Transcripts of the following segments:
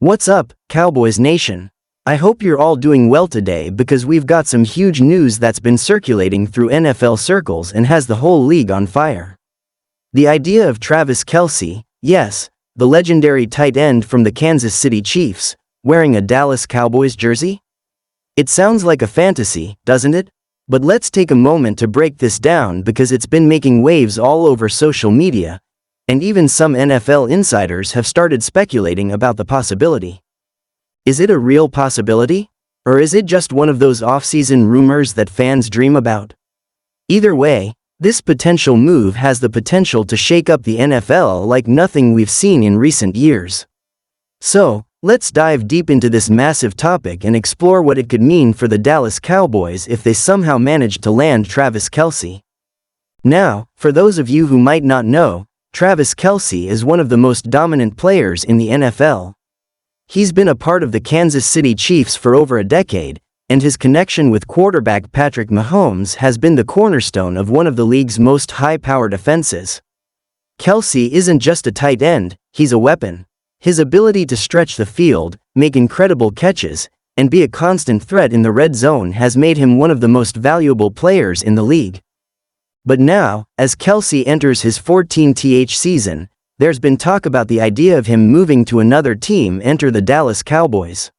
What's up, Cowboys Nation? I hope you're all doing well today because we've got some huge news that's been circulating through NFL circles and has the whole league on fire. The idea of Travis Kelce, yes, the legendary tight end from the Kansas City Chiefs, wearing a Dallas Cowboys jersey? It sounds like a fantasy, doesn't it? But let's take a moment to break this down because it's been making waves all over social media, and even some NFL insiders have started speculating about the possibility. Is it a real possibility? Or is it just one of those off-season rumors that fans dream about? Either way, this potential move has the potential to shake up the NFL like nothing we've seen in recent years. So, let's dive deep into this massive topic and explore what it could mean for the Dallas Cowboys if they somehow managed to land Travis Kelce. Now, for those of you who might not know, Travis Kelce is one of the most dominant players in the NFL. He's been a part of the Kansas City Chiefs for over a decade, and his connection with quarterback Patrick Mahomes has been the cornerstone of one of the league's most high-powered offenses. Kelce isn't just a tight end, he's a weapon. His ability to stretch the field, make incredible catches, and be a constant threat in the red zone has made him one of the most valuable players in the league. But now, as Kelce enters his 14th season, there's been talk about the idea of him moving to another team, enter the Dallas Cowboys.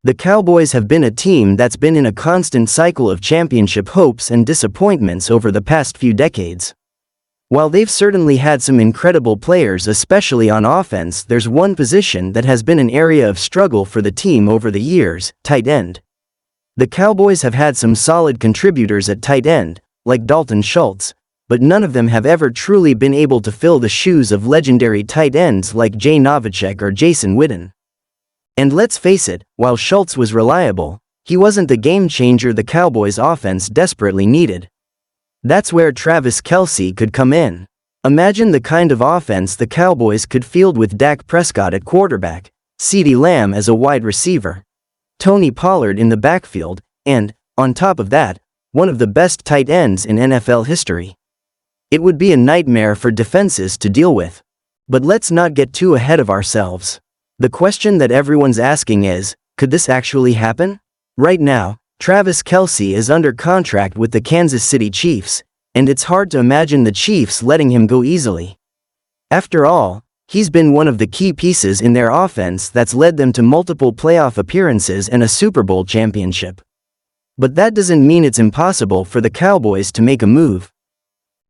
The Cowboys have been a team that's been in a constant cycle of championship hopes and disappointments over the past few decades. While they've certainly had some incredible players, especially on offense, there's one position that has been an area of struggle for the team over the years: tight end. The Cowboys have had some solid contributors at tight end, like Dalton Schultz, but none of them have ever truly been able to fill the shoes of legendary tight ends like Jay Novacek or Jason Witten. And let's face it, while Schultz was reliable, he wasn't the game changer the Cowboys' offense desperately needed. That's where Travis Kelce could come in. Imagine the kind of offense the Cowboys could field with Dak Prescott at quarterback, CeeDee Lamb as a wide receiver, Tony Pollard in the backfield, and, on top of that, one of the best tight ends in NFL history. It would be a nightmare for defenses to deal with. But let's not get too ahead of ourselves. The question that everyone's asking is, could this actually happen? Right now, Travis Kelce is under contract with the Kansas City Chiefs, and it's hard to imagine the Chiefs letting him go easily. After all, he's been one of the key pieces in their offense that's led them to multiple playoff appearances and a Super Bowl championship. But that doesn't mean it's impossible for the Cowboys to make a move.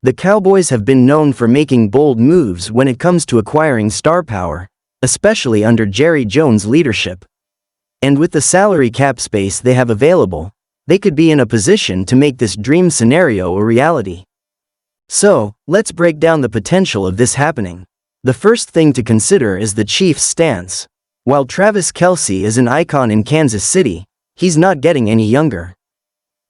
The Cowboys have been known for making bold moves when it comes to acquiring star power, especially under Jerry Jones' leadership. And with the salary cap space they have available, they could be in a position to make this dream scenario a reality. So, let's break down the potential of this happening. The first thing to consider is the Chiefs' stance. While Travis Kelce is an icon in Kansas City, he's not getting any younger.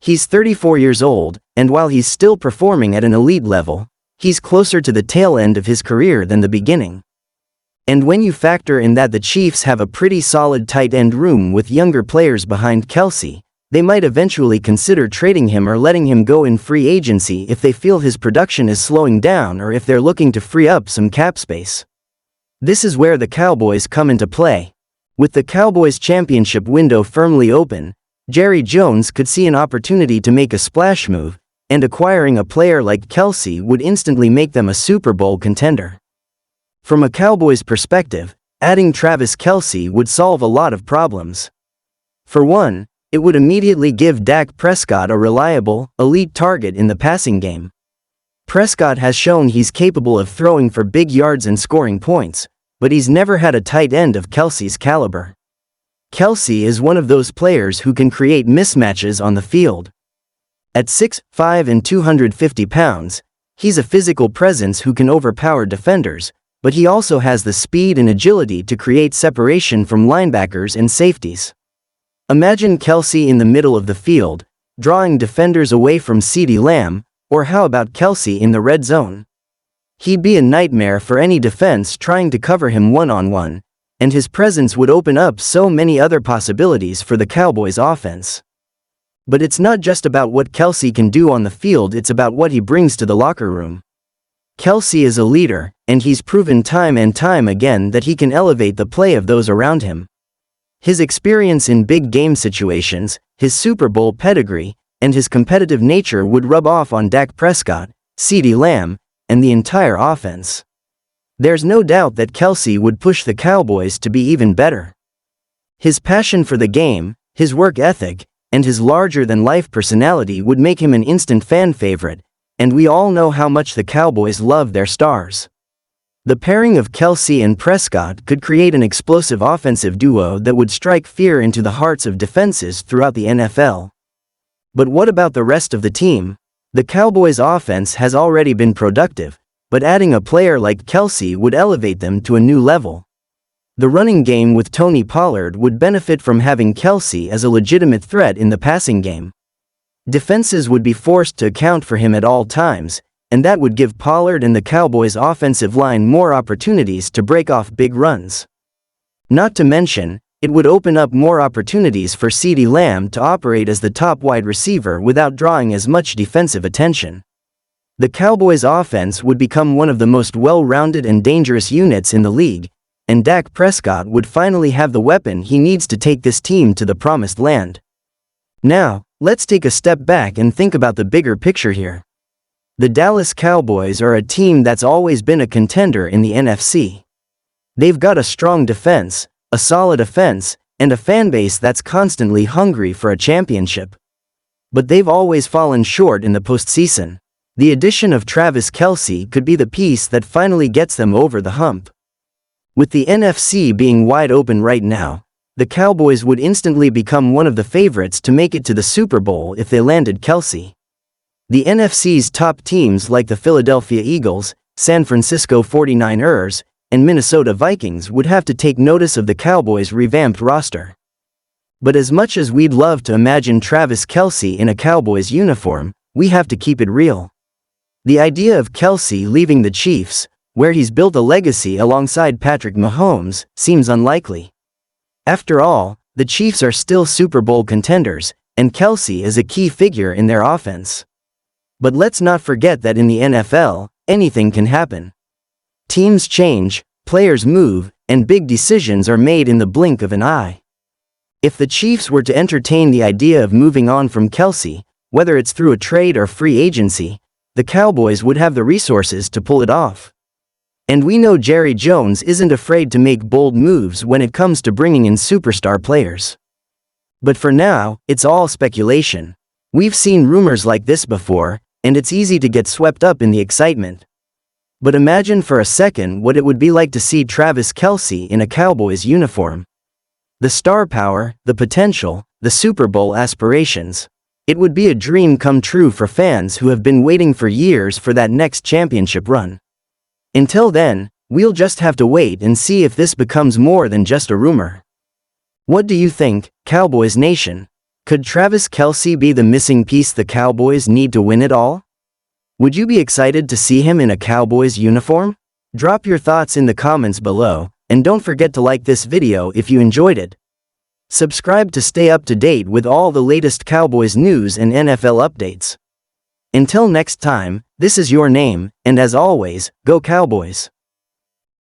He's 34 years old, and while he's still performing at an elite level, he's closer to the tail end of his career than the beginning. And when you factor in that the Chiefs have a pretty solid tight end room with younger players behind Kelce, they might eventually consider trading him or letting him go in free agency if they feel his production is slowing down or if they're looking to free up some cap space. This is where the Cowboys come into play. With the Cowboys' championship window firmly open, Jerry Jones could see an opportunity to make a splash move, and acquiring a player like Kelce would instantly make them a Super Bowl contender. From a Cowboys perspective, adding Travis Kelce would solve a lot of problems. For one, it would immediately give Dak Prescott a reliable, elite target in the passing game. Prescott has shown he's capable of throwing for big yards and scoring points, but he's never had a tight end of Kelce's caliber. Kelce is one of those players who can create mismatches on the field. At 6'5" and 250 pounds, he's a physical presence who can overpower defenders, but he also has the speed and agility to create separation from linebackers and safeties. Imagine Kelce in the middle of the field, drawing defenders away from CeeDee Lamb, or how about Kelce in the red zone? He'd be a nightmare for any defense trying to cover him one-on-one, and his presence would open up so many other possibilities for the Cowboys' offense. But it's not just about what Kelce can do on the field, it's about what he brings to the locker room. Kelce is a leader, and he's proven time and time again that he can elevate the play of those around him. His experience in big game situations, his Super Bowl pedigree, and his competitive nature would rub off on Dak Prescott, CeeDee Lamb, and the entire offense. There's no doubt that Kelce would push the Cowboys to be even better. His passion for the game, his work ethic, and his larger-than-life personality would make him an instant fan favorite, and we all know how much the Cowboys love their stars. The pairing of Kelce and Prescott could create an explosive offensive duo that would strike fear into the hearts of defenses throughout the NFL. But what about the rest of the team? The Cowboys' offense has already been productive, but adding a player like Kelce would elevate them to a new level. The running game with Tony Pollard would benefit from having Kelce as a legitimate threat in the passing game. Defenses would be forced to account for him at all times, and that would give Pollard and the Cowboys' offensive line more opportunities to break off big runs. Not to mention, it would open up more opportunities for CeeDee Lamb to operate as the top wide receiver without drawing as much defensive attention. The Cowboys' offense would become one of the most well-rounded and dangerous units in the league, and Dak Prescott would finally have the weapon he needs to take this team to the promised land. Now, let's take a step back and think about the bigger picture here. The Dallas Cowboys are a team that's always been a contender in the NFC. They've got a strong defense, a solid offense, and a fanbase that's constantly hungry for a championship. But they've always fallen short in the postseason. The addition of Travis Kelce could be the piece that finally gets them over the hump. With the NFC being wide open right now, the Cowboys would instantly become one of the favorites to make it to the Super Bowl if they landed Kelce. The NFC's top teams like the Philadelphia Eagles, San Francisco 49ers, and Minnesota Vikings would have to take notice of the Cowboys' revamped roster. But as much as we'd love to imagine Travis Kelce in a Cowboys uniform, we have to keep it real. The idea of Kelce leaving the Chiefs, where he's built a legacy alongside Patrick Mahomes, seems unlikely. After all, the Chiefs are still Super Bowl contenders, and Kelce is a key figure in their offense. But let's not forget that in the NFL, anything can happen. Teams change, players move, and big decisions are made in the blink of an eye. If the Chiefs were to entertain the idea of moving on from Kelce, whether it's through a trade or free agency, the Cowboys would have the resources to pull it off. And we know Jerry Jones isn't afraid to make bold moves when it comes to bringing in superstar players. But for now, it's all speculation. We've seen rumors like this before, and it's easy to get swept up in the excitement. But imagine for a second what it would be like to see Travis Kelce in a Cowboys uniform. The star power, the potential, the Super Bowl aspirations. It would be a dream come true for fans who have been waiting for years for that next championship run. Until then, we'll just have to wait and see if this becomes more than just a rumor. What do you think, Cowboys Nation? Could Travis Kelce be the missing piece the Cowboys need to win it all? Would you be excited to see him in a Cowboys uniform? Drop your thoughts in the comments below, and don't forget to like this video if you enjoyed it. Subscribe to stay up to date with all the latest Cowboys news and NFL updates. Until next time, this is your name, and as always, go Cowboys!